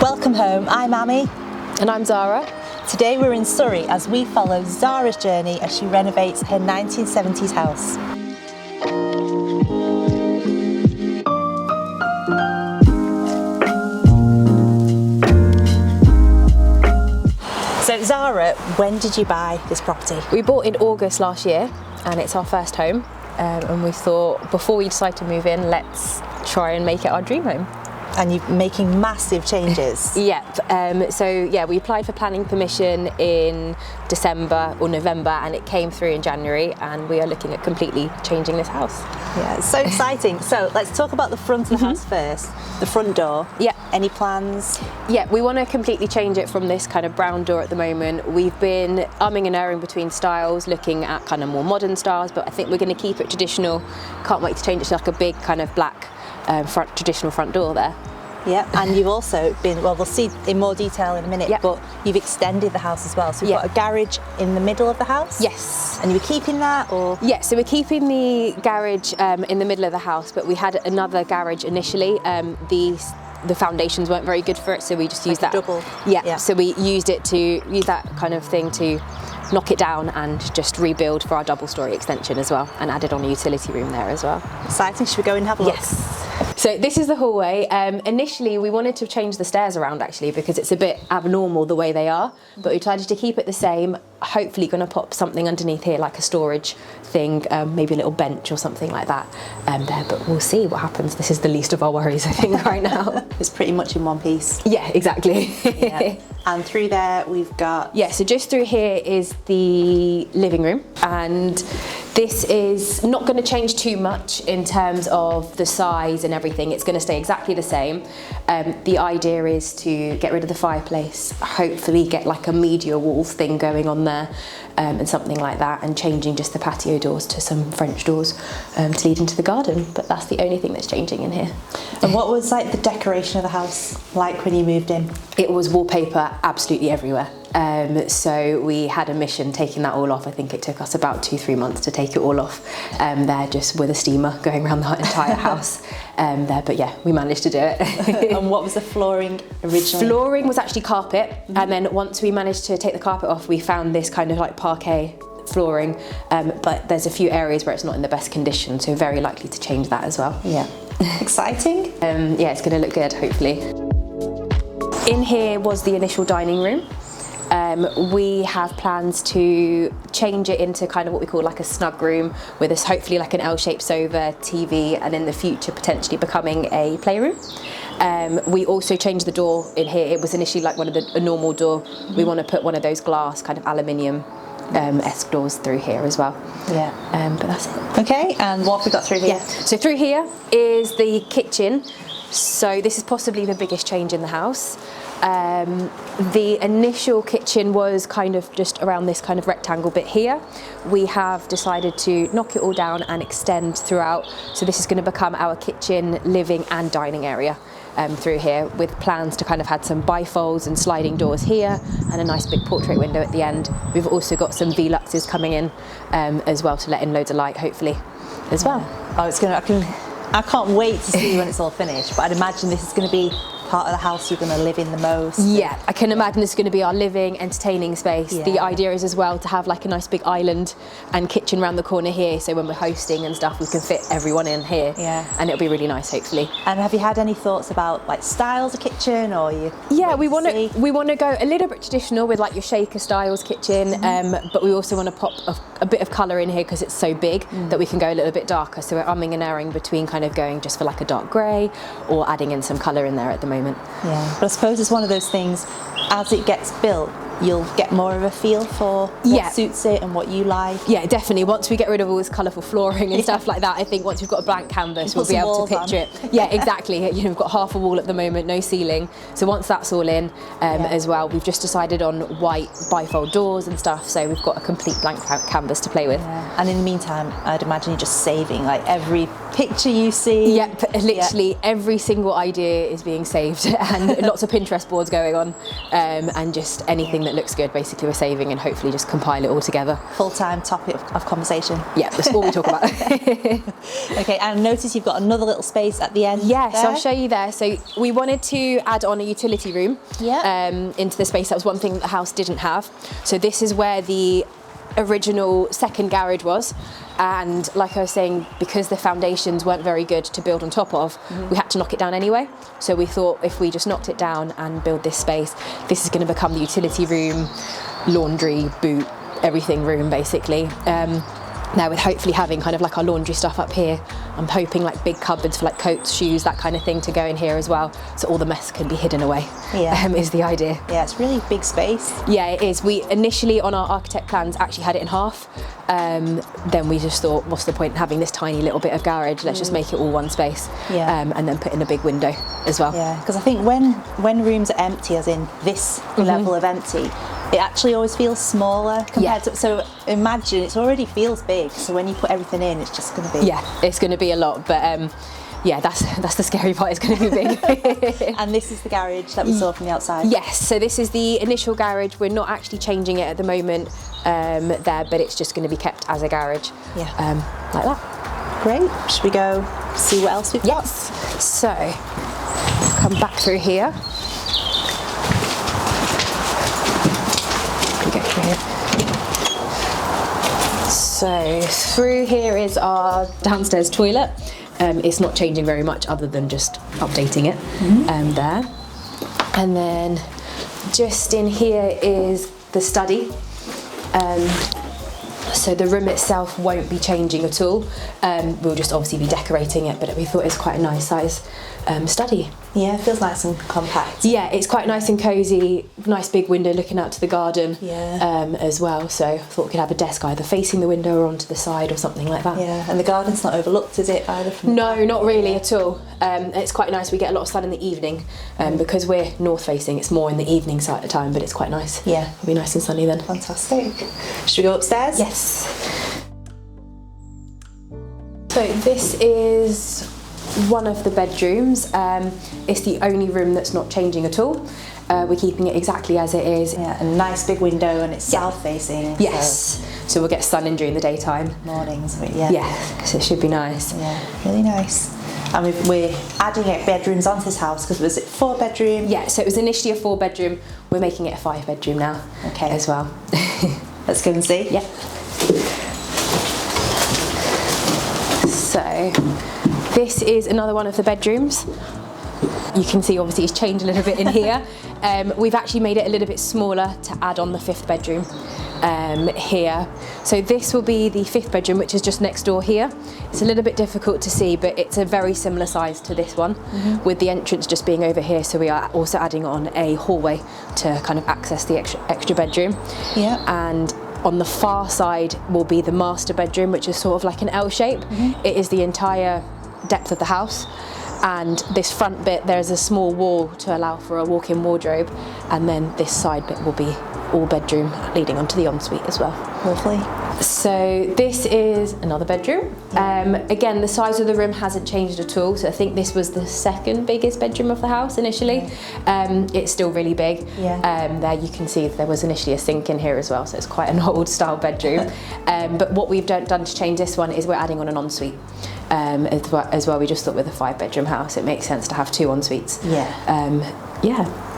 Welcome home, I'm Amy. And I'm Zara. Today we're in Surrey as we follow Zara's journey as she renovates her 1970s house. So Zara, when did you buy this property? We bought in August last year and it's our first home, and we thought before we decide to move in, let's try and make it our dream home. And you're making massive changes. Yep. So we applied for planning permission in December or November, and it came through in January, and we are looking at completely changing this house. Yeah, it's so exciting. So let's talk about the front of the house first. The front door. Yeah. Any plans? Yeah, we want to completely change it from this kind of brown door at the moment. We've been umming and erring between styles, looking at kind of more modern styles, but I think we're going to keep it traditional. Can't wait to change it to like a big kind of black traditional front door there. Yeah, and you've also been, well, we'll see in more detail in a minute, but you've extended the house as well. So you've got a garage in the middle of the house? Yes. And you were keeping that, or? Yeah, so we're keeping the garage in the middle of the house, but we had another garage initially. The foundations weren't very good for it, so we just used that. Double. Yeah, so we used it to use that kind of thing to knock it down and just rebuild for our double-storey extension as well, and added on a utility room there as well. Exciting. Should we go and have a look? Yes. So this is the hallway. Initially we wanted to change the stairs around actually because it's a bit abnormal the way they are, but we decided to keep it the same. Hopefully going to pop something underneath here like a storage thing, maybe a little bench or something like that there, but we'll see what happens. This is the least of our worries I think right now. It's pretty much in one piece. Yeah, exactly. Yeah. And through there we've got... Yeah, so just through here is the living room, and this is not going to change too much in terms of the size and everything. It's going to stay exactly the same. The idea is to get rid of the fireplace, hopefully get like a media walls thing going on there, and something like that, and changing just the patio doors to some French doors to lead into the garden. But that's the only thing that's changing in here. And what was like the decoration of the house like when you moved in? It was wallpaper absolutely everywhere. So we had a mission taking that all off. I think it took us about 2-3 months to take it all off there, just with a steamer going around the entire house there. But yeah, we managed to do it. And what was the flooring originally? Flooring was actually carpet, and then once we managed to take the carpet off, we found this kind of like parquet flooring, but there's a few areas where it's not in the best condition, so very likely to change that as well. Yeah. Exciting. Yeah, it's going to look good, hopefully. In here was the initial dining room. We have plans to change it into kind of what we call like a snug room with this hopefully like an L-shaped sofa, TV, and in the future potentially becoming a playroom. We also changed the door in here. It was initially like a normal door. We want to put one of those glass kind of aluminium esque doors through here as well. Yeah. But that's it. Okay, and what have we got through here? Yeah. So through here is the kitchen. So this is possibly the biggest change in the house. The initial kitchen was kind of just around this kind of rectangle bit here. We have decided to knock it all down and extend throughout. So this is going to become our kitchen, living and dining area through here, with plans to kind of have some bifolds and sliding doors here and a nice big portrait window at the end. We've also got some Veluxes coming in as well to let in loads of light hopefully as well. Oh, it's gonna, I can't wait to see when it's all finished, but I'd imagine this is going to be part of the house you're going to live in the most. Yeah, I can imagine it's going to be our living, entertaining space. Yeah. The idea is as well to have like a nice big island and kitchen around the corner here, so when we're hosting and stuff we can fit everyone in here. Yeah. And it'll be really nice hopefully. And have you had any thoughts about like styles of kitchen, or you? Yeah, we want to go a little bit traditional with like your shaker styles kitchen, but we also want to pop a bit of colour in here because it's so big that we can go a little bit darker. So we're umming and erring between kind of going just for like a dark grey or adding in some colour in there at the moment. Yeah, but I suppose it's one of those things, as it gets built, you'll get more of a feel for what suits it and what you like. Yeah, definitely. Once we get rid of all this colourful flooring and stuff like that, I think once we've got a blank canvas, we'll be able to picture it. Yeah, exactly. You know, we've got half a wall at the moment, no ceiling. So once that's all in as well, we've just decided on white bifold doors and stuff. So we've got a complete blank canvas to play with. Yeah. And in the meantime, I'd imagine you're just saving like every picture you see. Yep, literally every single idea is being saved, and lots of Pinterest boards going on, and just anything that looks good basically we're saving and hopefully just compile it all together. Full-time topic of conversation. Yeah, that's all we talk about. Okay, and notice you've got another little space at the end. Yeah, there. so I'll show you there. So we wanted to add on a utility room into the space. That was one thing that the house didn't have. So this is where the original second garage was, and like I was saying, because the foundations weren't very good to build on top of, we had to knock it down anyway. So we thought if we just knocked it down and build this space, this is going to become the utility room, laundry, boot, everything room basically. Now with hopefully having kind of like our laundry stuff up here, I'm hoping like big cupboards for like coats, shoes, that kind of thing to go in here as well, so all the mess can be hidden away. Is the idea. Yeah, it's really big space. Yeah, it is. We initially on our architect plans actually had it in half. Then we just thought, what's the point in having this tiny little bit of garage? Let's just make it all one space. And then put in a big window as well. Yeah, because I think when rooms are empty, as in this level of empty, it actually always feels smaller compared to, so imagine it already feels big, so when you put everything in, it's just going to be... Yeah, it's going to be a lot, but yeah, that's the scary part, it's going to be big. And this is the garage that we saw from the outside? Yes, so this is the initial garage. We're not actually changing it at the moment there, but it's just going to be kept as a garage. Yeah. Like that. Great. Should we go see what else we've got? Yes. So, come back through here. So through here is our downstairs toilet. It's not changing very much other than just updating it there. And then just in here is the study. So the room itself won't be changing at all. We'll just obviously be decorating it, but we thought it's quite a nice size study. Yeah, it feels nice and compact. Yeah, it's quite nice and cosy, nice big window looking out to the garden as well. So I thought we could have a desk either facing the window or onto the side or something like that. Yeah, and the garden's not overlooked, is it, either? No, not really at all. It's quite nice. We get a lot of sun in the evening because we're north facing. It's more in the evening side of the time, but it's quite nice. Yeah. It'll be nice and sunny then. Fantastic. Should we go upstairs? Yes. So this is one of the bedrooms. It's the only room that's not changing at all. We're keeping it exactly as it is. Yeah, a nice big window, and it's south facing. Yes. So we'll get sun in during the daytime. Mornings, yeah. Yeah, because it should be nice. Yeah, really nice. And we're adding bedrooms onto this house because was it 4-bedroom? Yeah, so it was initially a 4-bedroom. We're making it a 5-bedroom now. Okay. As well. Let's go and see. Yeah. So this is another one of the bedrooms. You can see obviously it's changed a little bit in here. We've actually made it a little bit smaller to add on the 5th bedroom here. So this will be the 5th bedroom, which is just next door here. It's a little bit difficult to see, but it's a very similar size to this one, with the entrance just being over here. So we are also adding on a hallway to kind of access the extra bedroom. Yeah. And on the far side will be the master bedroom, which is sort of like an L shape. It is the entire depth of the house. And this front bit, there's a small wall to allow for a walk-in wardrobe, and then this side bit will be all bedroom leading onto the ensuite as well. Lovely. So this is another bedroom. Again, the size of the room hasn't changed at all. So I think this was the 2nd biggest bedroom of the house initially. It's still really big. There you can see there was initially a sink in here as well, so it's quite an old style bedroom. But what we've done to change this one is we're adding on an ensuite. As well, we just thought with a 5-bedroom house it makes sense to have 2 ensuites.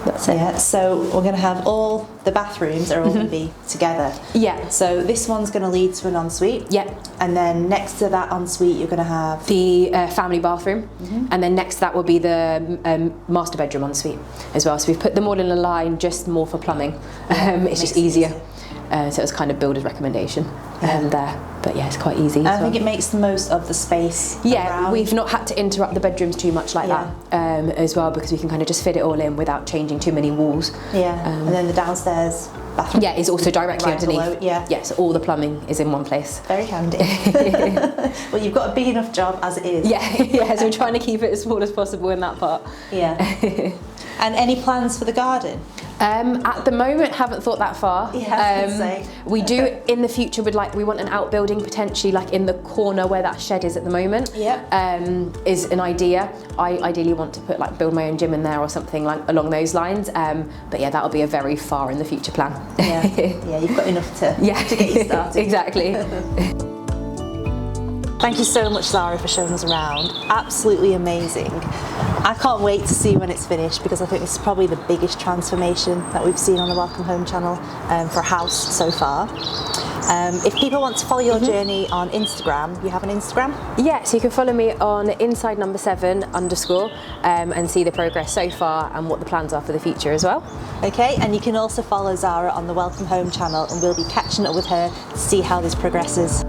That's it. Yeah, so we're going to have all the bathrooms are all going to be together. Yeah. So this one's going to lead to an ensuite. Yeah. And then next to that ensuite, you're going to have the family bathroom, and then next to that will be the master bedroom ensuite as well. So we've put them all in a line, just more for plumbing. It's just easier. So it was kind of builder's recommendation there. But yeah, it's quite easy. I think it makes the most of the space. Yeah, around. we've not had to interrupt the bedrooms too much like that as well, because we can kind of just fit it all in without changing too many walls. And then the downstairs bathroom. Yeah, is also directly underneath. Below, yeah, so all the plumbing is in one place. Very handy. Well, you've got a big enough job as it is. Yeah, so we're trying to keep it as small as possible in that part. Yeah. And any plans for the garden? At the moment, haven't thought that far. Yeah, I was gonna say. We do in the future. We want an outbuilding potentially, like in the corner where that shed is at the moment. Yep. Is an idea. I ideally want to build my own gym in there or something like along those lines. But yeah, that'll be a very far in the future plan. Yeah, you've got enough to get you started. Exactly. Thank you so much, Zara, for showing us around. Absolutely amazing. I can't wait to see when it's finished, because I think this is probably the biggest transformation that we've seen on the Welcome Home channel for a house so far. If people want to follow your journey on Instagram, you have an Instagram? Yeah, so you can follow me on inside7_ and see the progress so far and what the plans are for the future as well. Okay, and you can also follow Zara on the Welcome Home channel, and we'll be catching up with her to see how this progresses.